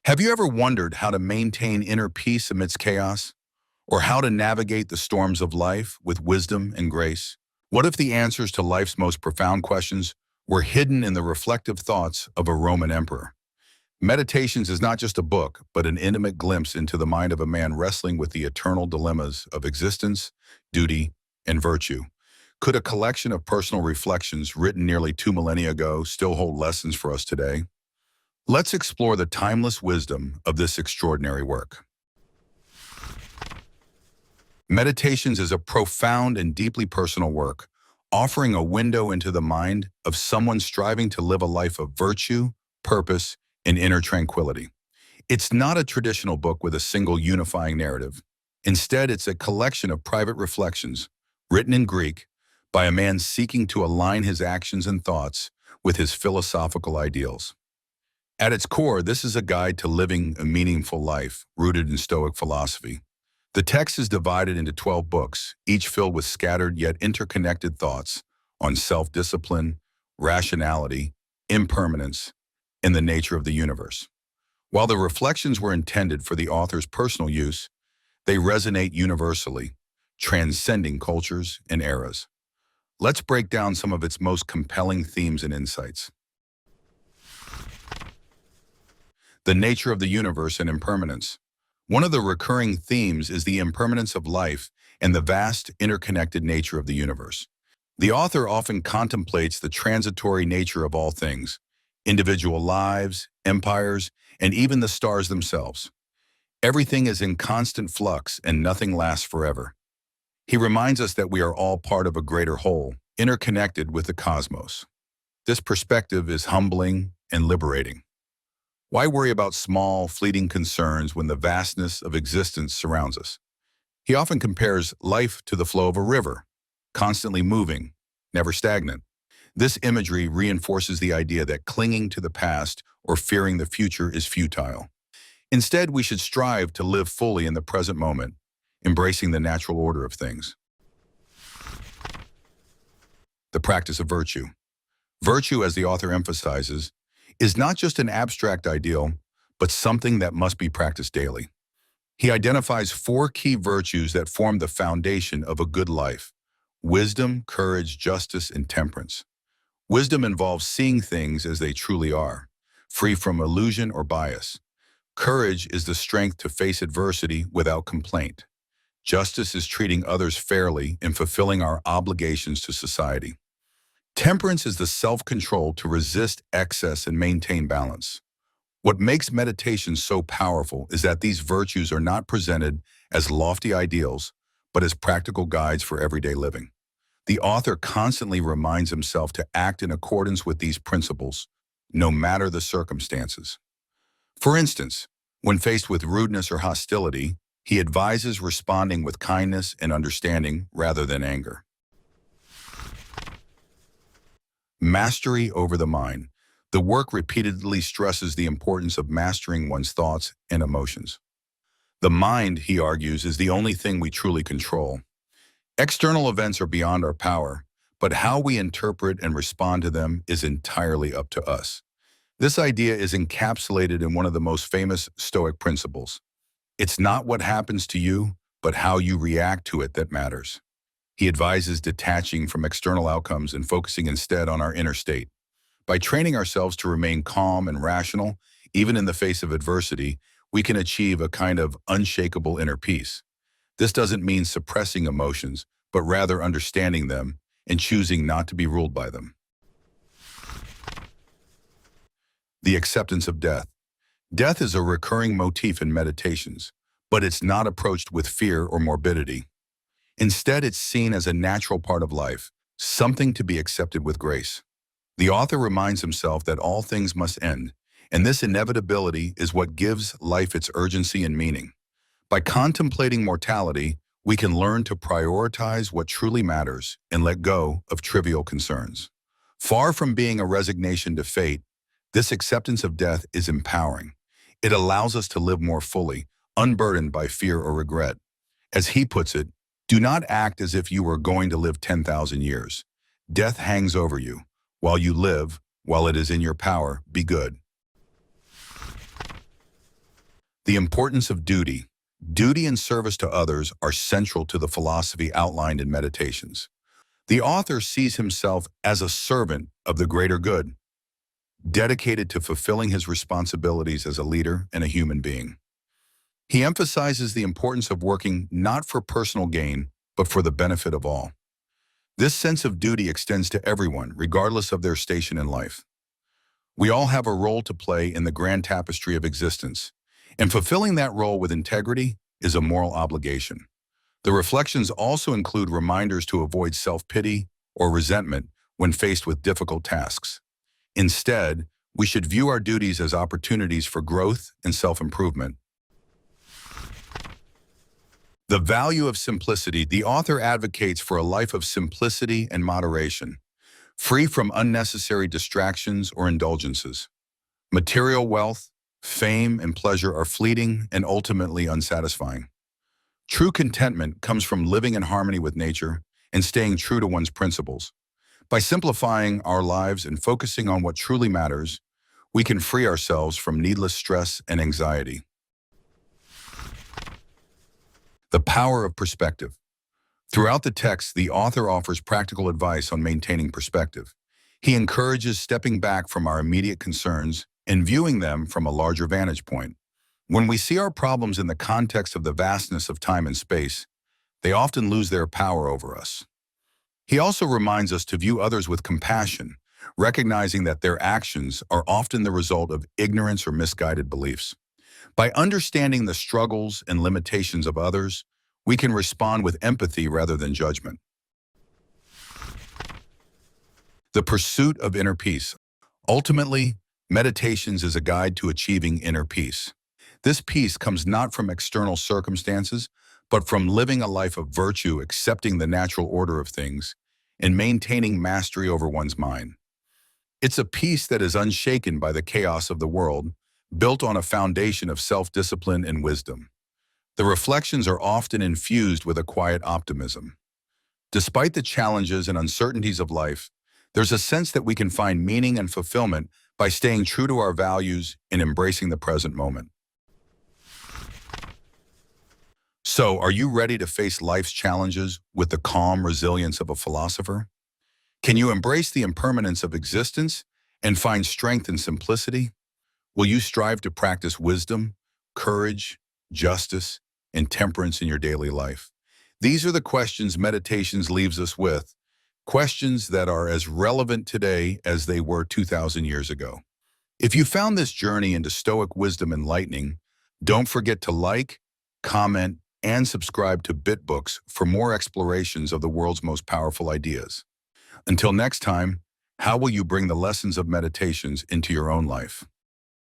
Have you ever wondered how to maintain inner peace amidst chaos? Or how to navigate the storms of life with wisdom and grace? What if the answers to life's most profound questions were hidden in the reflective thoughts of a Roman emperor? Meditations is not just a book, but an intimate glimpse into the mind of a man wrestling with the eternal dilemmas of existence, duty, and virtue. Could a collection of personal reflections written nearly 2 millennia ago still hold lessons for us today? Let's explore the timeless wisdom of this extraordinary work. Meditations is a profound and deeply personal work, offering a window into the mind of someone striving to live a life of virtue, purpose, and inner tranquility. It's not a traditional book with a single unifying narrative. Instead, it's a collection of private reflections, written in Greek, by a man seeking to align his actions and thoughts with his philosophical ideals. At its core, this is a guide to living a meaningful life, rooted in Stoic philosophy. The text is divided into 12 books, each filled with scattered yet interconnected thoughts on self-discipline, rationality, impermanence, and the nature of the universe. While the reflections were intended for the author's personal use, they resonate universally, transcending cultures and eras. Let's break down some of its most compelling themes and insights. The nature of the universe and impermanence. One of the recurring themes is the impermanence of life and the vast interconnected nature of the universe. The author often contemplates the transitory nature of all things, individual lives, empires, and even the stars themselves. Everything is in constant flux and nothing lasts forever. He reminds us that we are all part of a greater whole, interconnected with the cosmos. This perspective is humbling and liberating. Why worry about small, fleeting concerns when the vastness of existence surrounds us? He often compares life to the flow of a river, constantly moving, never stagnant. This imagery reinforces the idea that clinging to the past or fearing the future is futile. Instead, we should strive to live fully in the present moment, embracing the natural order of things. The practice of virtue. Virtue, as the author emphasizes, is not just an abstract ideal, but something that must be practiced daily. He identifies 4 key virtues that form the foundation of a good life: wisdom, courage, justice, and temperance. Wisdom involves seeing things as they truly are, free from illusion or bias. Courage is the strength to face adversity without complaint. Justice is treating others fairly and fulfilling our obligations to society. Temperance is the self-control to resist excess and maintain balance. What makes meditation so powerful is that these virtues are not presented as lofty ideals, but as practical guides for everyday living. The author constantly reminds himself to act in accordance with these principles, no matter the circumstances. For instance, when faced with rudeness or hostility, he advises responding with kindness and understanding rather than anger. Mastery over the mind. The work repeatedly stresses the importance of mastering one's thoughts and emotions. The mind, he argues, is the only thing we truly control. External events are beyond our power, but how we interpret and respond to them is entirely up to us. This idea is encapsulated in one of the most famous Stoic principles. It's not what happens to you, but how you react to it that matters. He advises detaching from external outcomes and focusing instead on our inner state. By training ourselves to remain calm and rational, even in the face of adversity, we can achieve a kind of unshakable inner peace. This doesn't mean suppressing emotions, but rather understanding them and choosing not to be ruled by them. The acceptance of death. Death is a recurring motif in meditations, but it's not approached with fear or morbidity. Instead, it's seen as a natural part of life, something to be accepted with grace. The author reminds himself that all things must end, and this inevitability is what gives life its urgency and meaning. By contemplating mortality, we can learn to prioritize what truly matters and let go of trivial concerns. Far from being a resignation to fate, this acceptance of death is empowering. It allows us to live more fully, unburdened by fear or regret. As he puts it, do not act as if you were going to live 10,000 years. Death hangs over you. While you live, while it is in your power, be good. The importance of duty. Duty and service to others are central to the philosophy outlined in Meditations. The author sees himself as a servant of the greater good, dedicated to fulfilling his responsibilities as a leader and a human being. He emphasizes the importance of working not for personal gain, but for the benefit of all. This sense of duty extends to everyone, regardless of their station in life. We all have a role to play in the grand tapestry of existence, and fulfilling that role with integrity is a moral obligation. The reflections also include reminders to avoid self-pity or resentment when faced with difficult tasks. Instead, we should view our duties as opportunities for growth and self-improvement. The value of simplicity. The author advocates for a life of simplicity and moderation, free from unnecessary distractions or indulgences. Material wealth, fame, and pleasure are fleeting and ultimately unsatisfying. True contentment comes from living in harmony with nature and staying true to one's principles. By simplifying our lives and focusing on what truly matters, we can free ourselves from needless stress and anxiety. The power of perspective. Throughout the text, the author offers practical advice on maintaining perspective. He encourages stepping back from our immediate concerns and viewing them from a larger vantage point. When we see our problems in the context of the vastness of time and space, they often lose their power over us. He also reminds us to view others with compassion, recognizing that their actions are often the result of ignorance or misguided beliefs. By understanding the struggles and limitations of others, we can respond with empathy rather than judgment. The pursuit of inner peace. Ultimately, Meditations is a guide to achieving inner peace. This peace comes not from external circumstances, but from living a life of virtue, accepting the natural order of things, and maintaining mastery over one's mind. It's a peace that is unshaken by the chaos of the world, built on a foundation of self-discipline and wisdom. The reflections are often infused with a quiet optimism. Despite the challenges and uncertainties of life, there's a sense that we can find meaning and fulfillment by staying true to our values and embracing the present moment. So, are you ready to face life's challenges with the calm resilience of a philosopher? Can you embrace the impermanence of existence and find strength in simplicity? Will you strive to practice wisdom, courage, justice, and temperance in your daily life? These are the questions Meditations leaves us with, questions that are as relevant today as they were 2,000 years ago. If you found this journey into Stoic wisdom enlightening, don't forget to like, comment, and subscribe to BitBooks for more explorations of the world's most powerful ideas. Until next time, how will you bring the lessons of Meditations into your own life?